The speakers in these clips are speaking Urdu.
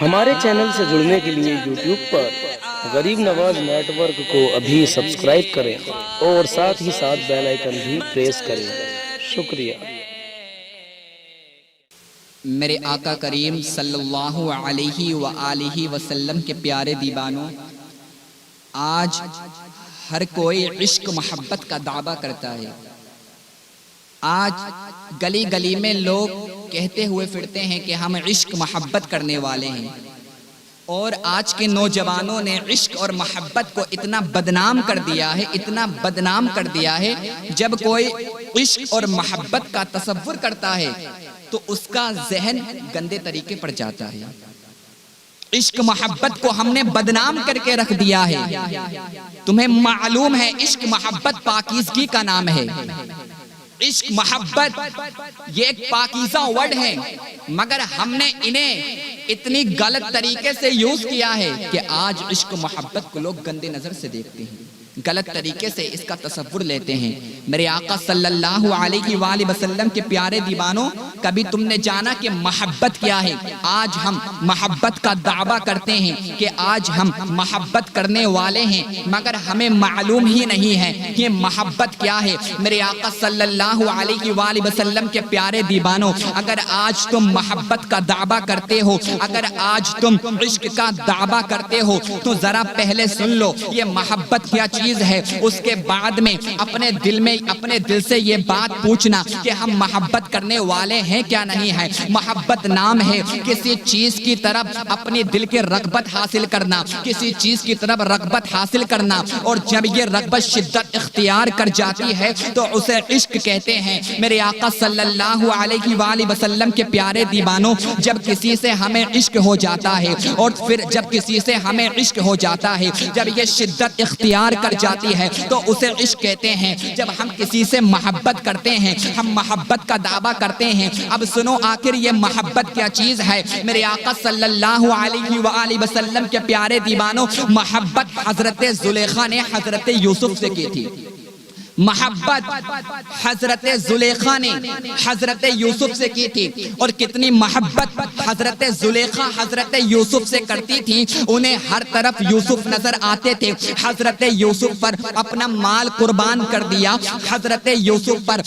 ہمارے چینل سے جڑنے کے لیے یوٹیوب پر غریب نواز نیٹ ورک کو ابھی سبسکرائب کریں اور ساتھ ہی ساتھ بیل آئیکن بھی پریس کریں۔ شکریہ۔ میرے آقا کریم صلی اللہ علیہ وآلہ وسلم کے پیارے دیوانوں، آج ہر کوئی عشق محبت کا دعویٰ کرتا ہے۔ آج گلی گلی میں لوگ کہتے ہوئے پھرتے ہیں کہ ہم عشق محبت کرنے والے ہیں، اور آج کے نوجوانوں نے عشق اور محبت کو اتنا بدنام کر دیا ہے، اتنا بدنام کر دیا ہے، جب کوئی عشق اور محبت کا تصور کرتا ہے تو اس کا ذہن گندے طریقے پر جاتا ہے۔ عشق محبت کو ہم نے بدنام کر کے رکھ دیا ہے۔ تمہیں معلوم ہے عشق محبت پاکیزگی کا نام ہے۔ عشق محبت یہ ایک پاکیزہ ورڈ ہے، مگر ہم نے انہیں اتنی غلط طریقے سے یوز کیا ہے کہ آج عشق محبت کو لوگ گندے نظر سے دیکھتے ہیں، غلط طریقے سے اس کا تصور لیتے ہیں۔ میرے آقا صلی اللہ علیہ وآلہ وسلم کے پیارے دیوانوں، کبھی تم نے جانا کہ محبت کیا ہے؟ آج ہم محبت کا دعویٰ کرتے ہیں کہ آج ہم محبت کرنے والے ہیں، مگر ہمیں معلوم ہی نہیں ہے کہ محبت کیا ہے۔ میرے آقا صلی اللہ علیہ وآلہ وسلم کے پیارے دیوانوں، اگر آج تم محبت کا دعویٰ کرتے ہو، اگر آج تم عشق کا دعویٰ کرتے ہو، تو ذرا پہلے سن لو یہ محبت کیا چیز ہے۔ اس کے بعد میں اپنے دل سے یہ بات پوچھنا کہ ہم محبت کرنے والے ہیں کیا نہیں ہے۔ محبت نام ہے کسی چیز کی طرف اپنے دل کے رغبت حاصل کرنا، کسی چیز کی طرف رغبت حاصل کرنا، اور جب یہ رغبت شدت اختیار کر جاتی ہے تو اسے عشق کہتے ہیں۔ میرے آقا صلی اللہ علیہ وآلہ وسلم کے پیارے دیوانوں، جب کسی سے ہمیں عشق ہو جاتا ہے، اور پھر جب کسی سے ہمیں عشق ہو جاتا ہے، جب یہ شدت اختیار کر جاتی ہے تو اسے عشق کہتے ہیں۔ جب ہم کسی سے محبت کرتے ہیں، ہم محبت کا دعویٰ کرتے ہیں، اب سنو آخر یہ محبت کیا چیز ہے۔ میرے آقا صلی اللہ علیہ وآلہ وسلم کے پیارے دیوانوں، محبت حضرت زلیخا نے حضرت یوسف سے کی تھی۔ محبت حضرت زلیخا نے حضرت یوسف سے کی تھی، اور کتنی محبت حضرت زلیخا حضرت یوسف سے کرتی تھی۔ انہیں ہر طرف یوسف نظر آتے تھے۔ حضرت یوسف پر اپنا مال قربان کر دیا، حضرت یوسف پر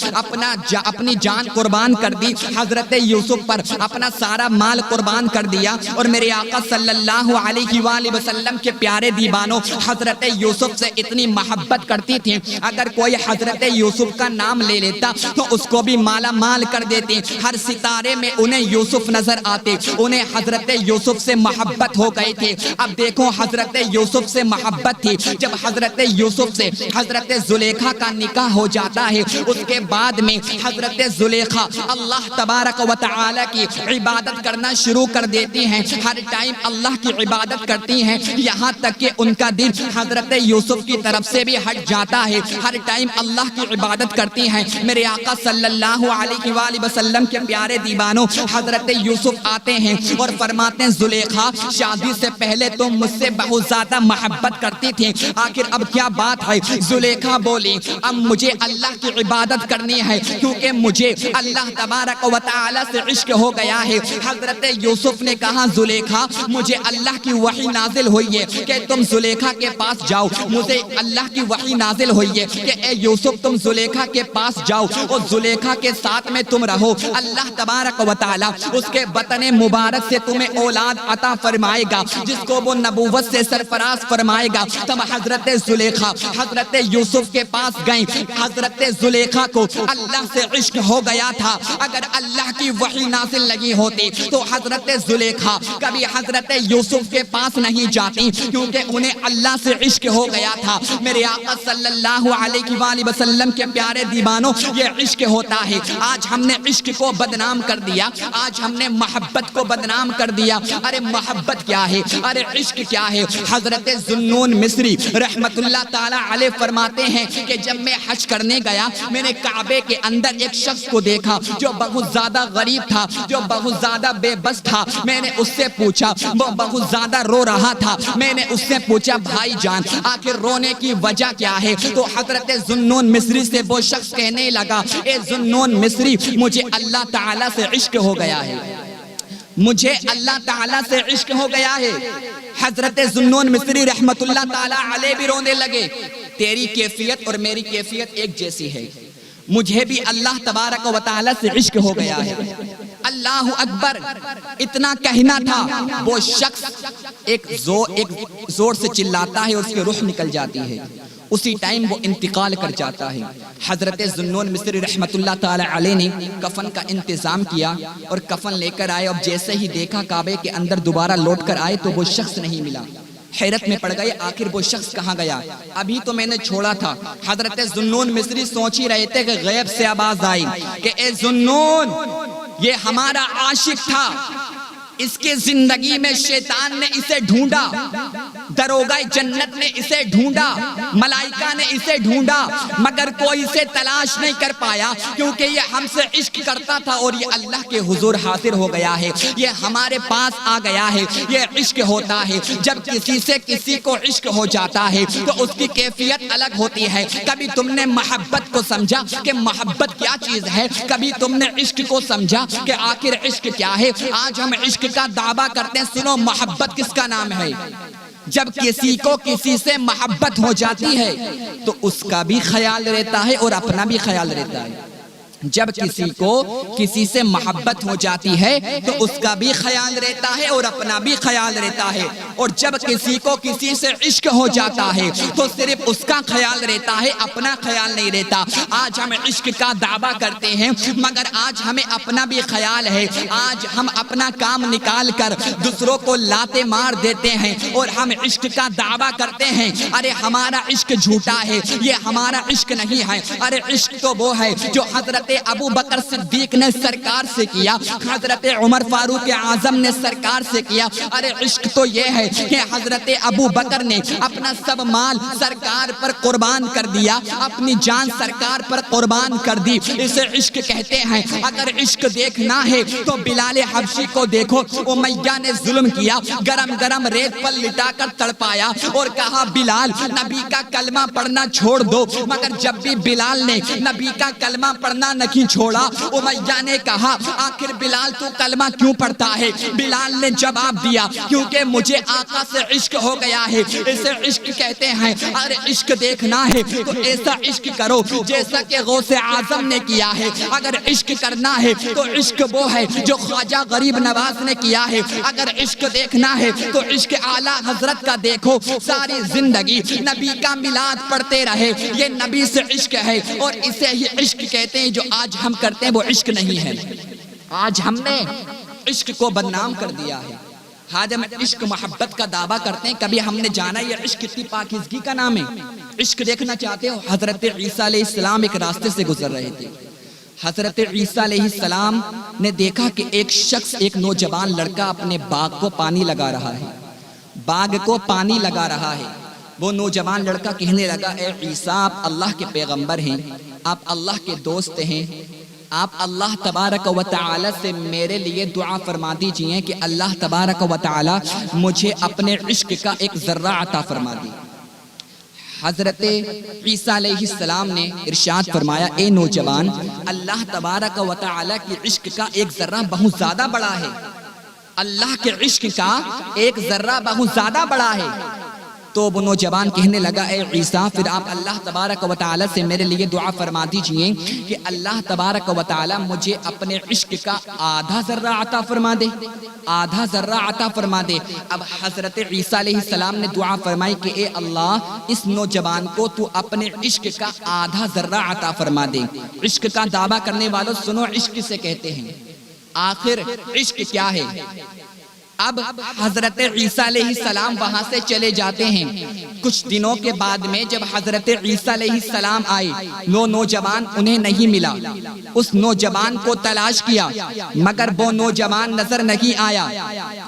اپنی جان قربان کر دی، حضرت یوسف پر اپنا سارا مال قربان کر دیا۔ اور میرے آقا صلی اللہ علیہ وآلہ وسلم کے پیارے دیوانوں، حضرت یوسف سے اتنی محبت کرتی تھی، اگر کوئی حضرت یوسف کا نام لے لیتا تو اس کو بھی مالا مال کر دیتے۔ ہر ستارے میں انہیں یوسف نظر آتے، انہیں حضرت یوسف سے محبت ہو گئی تھی۔ اب دیکھو حضرت یوسف سے محبت تھی، جب حضرت یوسف سے حضرت زلیخا کا نکاح ہو جاتا ہے، اس کے بعد میں حضرت زلیخا اللہ تبارک و تعالی کی عبادت کرنا شروع کر دیتی ہیں۔ ہر ٹائم اللہ کی عبادت کرتی ہیں، یہاں تک کہ ان کا دل حضرت یوسف کی طرف سے بھی ہٹ جاتا ہے۔ ہر ٹائم اللہ کی عبادت کرتی ہیں۔ میرے آقا صلی اللہ علیہ وآلہ وسلم کے پیارے دیوانوں، حضرت یوسف آتے ہیں اور فرماتے ہیں زلیخا، شادی سے پہلے تم مجھ سے بہت زیادہ محبت کرتی تھی، آخر اب کیا بات ہے؟ زلیخا بولی، اب مجھے اللہ کی عبادت کرنی ہے، کیونکہ مجھے اللہ تبارک و تعالی سے عشق ہو گیا ہے۔ حضرت یوسف نے کہا زلیخا، مجھے اللہ کی وحی نازل ہوئی ہے کہ تم زلیخا کے پاس جاؤ، مجھے اللہ کی وحی نازل ہوئی ہے کہ اے یوسف تم زلیخا کے پاس جاؤ اور زلیخا کے ساتھ میں تم رہو، اللہ تبارک و تعالی اس کے بطن مبارک سے تمہیں اولاد عطا فرمائے گا، جس کو وہ نبوت سے سرفراز فرمائے گا۔ تب حضرت زلیخا حضرت یوسف کے پاس گئیں۔ حضرت زلیخا کو اللہ سے عشق ہو گیا تھا، اگر اللہ کی وحی نازل لگی ہوتی تو حضرت زلیخا کبھی حضرت یوسف کے پاس نہیں جاتی، کیونکہ انہیں اللہ سے عشق ہو گیا تھا۔ میرے آقا صلی اللہ علیہ وآلہ وسلم کے پیارے دیوانوں، یہ عشق ہوتا ہے۔ آج ہم نے عشق کو بدنام کر دیا، آج ہم نے محبت کو بدنام کر دیا۔ ارے محبت کیا ہے؟ ارے عشق کیا ہے؟ حضرت ذوالنون مصری رحمت اللہ تعالی علیہ فرماتے ہیں کہ جب میں حج کرنے گیا، میں نے کعبے کے اندر ایک شخص کو دیکھا جو بہت زیادہ غریب تھا، جو بہت زیادہ بے بس تھا۔ میں نے اس سے پوچھا، وہ بہت زیادہ رو رہا تھا، میں نے اس سے پوچھا بھائی جان آخر رونے کی وجہ کیا ہے؟ تو حضرت ذوالنون مصری سے وہ شخص کہنے لگا، اے ذوالنون مصری، مجھے اللہ تعالیٰ سے عشق ہو گیا ہے۔ مجھے اللہ تعالیٰ سے عشق ہو گیا ہے۔ حضرت ذوالنون مصری رحمت اللہ تعالیٰ علیہ بھی رونے لگے، تیری کیفیت اور میری کیفیت ایک جیسی ہے، مجھے بھی اللہ تبارک و تعالیٰ سے عشق ہو گیا ہے۔ اللہ اکبر اتنا کہنا تھا، وہ شخص ایک زور سے چلاتا ہے اور اس کی روح نکل جاتی ہے، اسی ٹائم وہ انتقال کر جاتا ہے۔ حضرت ذوالنون مصری رحمت اللہ تعالی علیہ نے کفن کا انتظام کیا اور کفن لے کر آئے، اب جیسے ہی دیکھا کعبے کے اندر دوبارہ لوٹ کر آئے تو وہ شخص نہیں ملا، حیرت میں پڑ گئے آخر وہ شخص کہاں گیا، ابھی تو میں نے چھوڑا تھا۔ حضرت ذوالنون مصری سوچ ہی رہے تھے کہ غیب سے آواز آئی کہ اے ذوالنون، یہ ہمارا عاشق تھا، اس کی زندگی میں شیطان نے اسے ڈھونڈا، دروغہ جنت نے اسے ڈھونڈا، ملائکہ نے اسے ڈھونڈا، مگر کوئی اسے تلاش نہیں کر پایا، کیونکہ یہ ہم سے عشق کرتا تھا اور یہ اللہ کے حضور حاضر ہو گیا ہے، یہ ہمارے پاس آ گیا ہے۔ یہ عشق ہوتا ہے، جب کسی سے کسی کو عشق ہو جاتا ہے تو اس کی کیفیت الگ ہوتی ہے۔ کبھی تم نے محبت کو سمجھا کہ محبت کیا چیز ہے، کبھی تم نے عشق کو سمجھا کہ آخر عشق کیا ہے۔ آج ہم عشق کا دعویٰ کرتے ہیں، سنو محبت کس کا نام ہے؟ جب کسی کو کسی سے محبت ہو جاتی ہے تو اس کا بھی خیال رہتا ہے اور اپنا بھی خیال رہتا ہے۔ جب کسی کو کسی سے محبت ہو جاتی ہے تو اس کا بھی خیال رہتا ہے اور اپنا بھی خیال رہتا ہے، اور جب کسی کو کسی سے عشق ہو جاتا ہے تو صرف اس کا خیال رہتا ہے، اپنا خیال نہیں رہتا۔ آج ہم عشق کا دعویٰ کرتے ہیں مگر آج ہمیں اپنا بھی خیال ہے، آج ہم اپنا کام نکال کر دوسروں کو لاتے مار دیتے ہیں اور ہم عشق کا دعویٰ کرتے ہیں، ارے ہمارا عشق جھوٹا ہے، یہ ہمارا عشق نہیں ہے۔ ارے عشق تو وہ ہے جو حضرت ابو بکر صدیق نے سرکار سے کیا، حضرت عمر فاروق اعظم نے سرکار سے کیا۔ ارے عشق تو یہ ہے کہ حضرت ابو بکر نے اپنا سب مال سرکار پر قربان کر دیا، اپنی جان سرکار پر قربان کر دی، اسے عشق کہتے ہیں۔ اگر عشق دیکھنا ہے تو بلال حبشی کو دیکھو، امیہ نے ظلم کیا، گرم گرم ریت پر لٹا کر تڑپایا اور کہا بلال نبی کا کلمہ پڑھنا چھوڑ دو، مگر جب بھی بلال نے نبی کا کلمہ پڑھنا نہیں چھوڑا، امیہ نے کہا آخر بلال تو کلمہ کیوں پڑھتا ہے؟ بلال نے جواب دیا کیونکہ مجھے آقا سے عشق ہو گیا ہے، اسے عشق کہتے ہیں۔ اگر عشق دیکھنا ہے تو ایسا عشق کرو جیسا کہ غوث اعظم نے کیا ہے، اگر عشق کرنا ہے تو عشق وہ ہے جو خواجہ غریب نواز نے کیا ہے، اگر عشق دیکھنا ہے تو عشق اعلیٰ حضرت کا دیکھو، ساری زندگی نبی کا میلاد پڑھتے رہے، یہ نبی سے عشق ہے اور اسے ہی عشق کہتے ہیں۔ جو آج ہم کرتے ہیں وہ عشق نہیں ہے، آج ہم نے عشق کو بدنام کر دیا ہے۔ آج ہم عشق محبت کا دعویٰ کرتے ہیں، کبھی ہم نے جانا یہ عشق کتنی پاکیزگی کا نام ہے۔ عشق دیکھنا چاہتے ہو، حضرت عیسیٰ علیہ السلام ایک راستے سے گزر رہے تھے، حضرت عیسیٰ علیہ السلام نے دیکھا کہ ایک شخص، ایک نوجوان لڑکا اپنے باغ کو پانی لگا رہا ہے، باغ کو پانی لگا رہا ہے۔ وہ نوجوان لڑکا کہنے لگا اے عیسیٰ، آپ اللہ کے پیغمبر ہیں، آپ اللہ کے دوست ہیں، آپ اللہ تبارک و تعالی سے میرے لیے دعا فرما دیجئے کہ اللہ تبارک و تعالی مجھے اپنے عشق کا ایک ذرہ عطا فرما دی۔ حضرت عیسیٰ علیہ السلام نے ارشاد فرمایا اے نوجوان، اللہ تبارک و تعالی کی عشق کا ایک ذرہ بہت زیادہ بڑا ہے، اللہ کے عشق کا ایک ذرہ بہت زیادہ بڑا ہے۔ تو وہ نوجوان کہنے لگا اے عیسیٰ، پھر آپ اللہ تبارک و تعالی سے میرے لیے دعا فرما دیجئے کہ اللہ تبارک و تعالی مجھے اپنے عشق کا آدھا ذرہ عطا فرما دے، آدھا ذرہ عطا فرما دے۔ اب حضرت عیسیٰ علیہ السلام نے دعا فرمائی کہ اے اللہ، اس نوجوان کو تو اپنے عشق کا آدھا ذرہ عطا فرما دے۔ عشق کا دعویٰ کرنے والوں سنو، عشق سے کہتے ہیں، آخر عشق کیا ہے؟ اب حضرت عیسیٰ علیہ السلام وہاں سے چلے جاتے ہیں۔ کچھ دنوں کے بعد میں جب حضرت عیسیٰ علیہ السلام آئے، وہ نوجوان انہیں نہیں ملا، اس نوجوان کو تلاش کیا مگر وہ نوجوان نظر نہیں آیا۔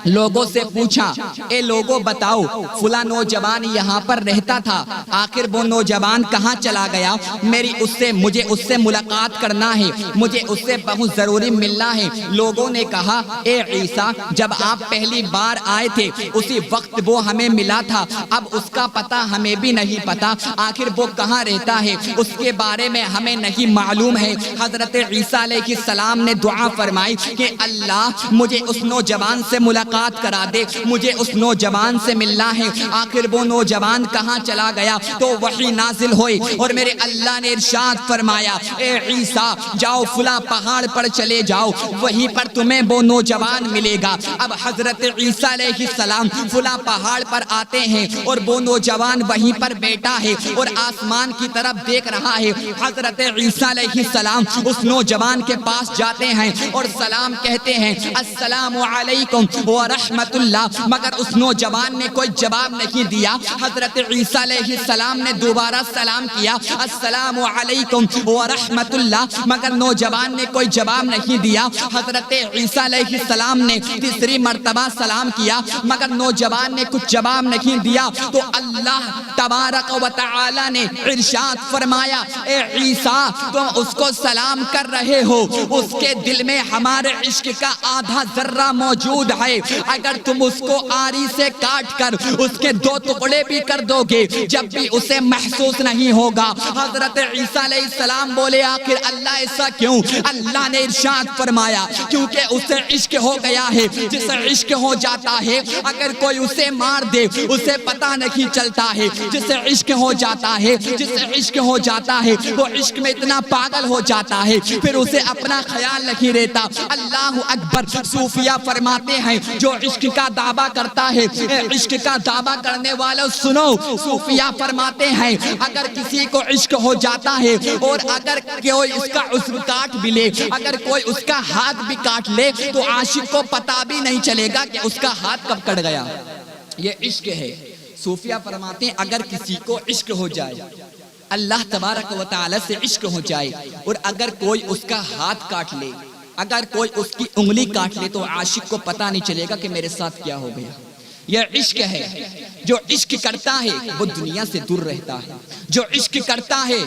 لوگوں سے پوچھا اے لوگوں بتاؤ فلاں نوجوان یہاں پر رہتا تھا، آخر وہ نوجوان کہاں چلا گیا؟ مجھے اس سے ملاقات کرنا ہے، مجھے اس سے بہت ضروری ملنا ہے۔ لوگوں نے کہا اے عیسیٰ جب آپ پہلی بار آئے تھے اسی وقت وہ ہمیں ملا تھا، اب اس کا پتہ ہمیں بھی نہیں پتا، آخر وہ کہاں رہتا ہے اس کے بارے میں ہمیں نہیں معلوم ہے۔ حضرت عیسیٰ علیہ السلام نے دعا فرمائی کہ اللہ مجھے اس نوجوان سے ملاقات کرا دے، مجھے اس نوجوان سے ملنا ہے، آخر وہ نوجوان کہاں چلا گیا؟ تو وحی نازل ہوئی اور میرے اللہ نے ارشاد فرمایا اے عیسیٰ جاؤ فلاں پہاڑ پر چلے جاؤ، وہیں پر تمہیں وہ نوجوان ملے گا۔ اب حضرت عیسیٰ علیہ السلام فلاں پہاڑ پر آتے ہیں اور وہ نوجوان وہیں پر بیٹھا ہے اور آسمان کی طرف دیکھ رہا ہے۔ حضرت عیسیٰ علیہ السلام اس نوجوان کے پاس جاتے ہیں اور سلام کہتے ہیں السلام علیکم ورحمت اللہ، مگر اس نوجوان نے کوئی جواب نہیں دیا۔ حضرت عیسیٰ علیہ السلام نے دوبارہ سلام کیا السلام علیکم ورحمت اللہ، مگر نوجوان نے کوئی جواب نہیں دیا۔ حضرت عیسیٰ علیہ السلام نے تیسری مرتبہ سلام کیا مگر نوجوان نے کچھ جواب نہیں دیا۔ تو اللہ تبارک و تعالی نے ارشاد فرمایا اے عیسیٰ تم اس کو سلام کر رہے ہو، اس کے دل میں ہمارے عشق کا آدھا ذرہ موجود ہے، اگر تم اس کو آری سے کاٹ کر اس کے دو ٹکڑے بھی کر دو گے جب بھی اسے محسوس نہیں ہوگا۔ حضرت عیسیٰ علیہ السلام بولے آخر اللہ ایسا کیوں؟ اللہ نے ارشاد فرمایا کیونکہ اسے عشق ہو گیا ہے، جسے عشق ہو جاتا ہے اگر کوئی اسے مار دے اسے پتہ نہیں چلتا ہے، جسے عشق ہو جاتا ہے، جسے عشق ہو جاتا ہے وہ عشق میں اتنا پاگل ہو جاتا ہے پھر اسے اپنا خیال نہیں رہتا۔ اللہ اکبر۔ صوفیہ فرماتے ہیں جو عشق کا دعویٰ کرتا ہے، عشق کا دعویٰ کرنے والوں سنو، صوفیہ فرماتے ہیں اگر کسی کو عشق ہو جاتا ہے اور اگر کوئی اس کا عضو کاٹ بھی لے، اگر کوئی اس کا ہاتھ بھی کاٹ لے تو عاشق کو پتہ بھی نہیں چلے گا کہ اس کا ہاتھ کب کٹ گیا۔ یہ عشق ہے۔ صوفیہ فرماتے ہیں اگر کسی کو عشق ہو جائے، اللہ تبارک و تعالی سے عشق ہو جائے اور اگر کوئی اس کا ہاتھ کاٹ لے، اگر کوئی اس کی انگلی کاٹ لے تو عاشق کو پتہ نہیں چلے گا کہ میرے ساتھ کیا ہو گیا۔ یہ عشق ہے۔ جو عشق کرتا ہے وہ دنیا سے دور رہتا ہے، جو عشق کرتا ہے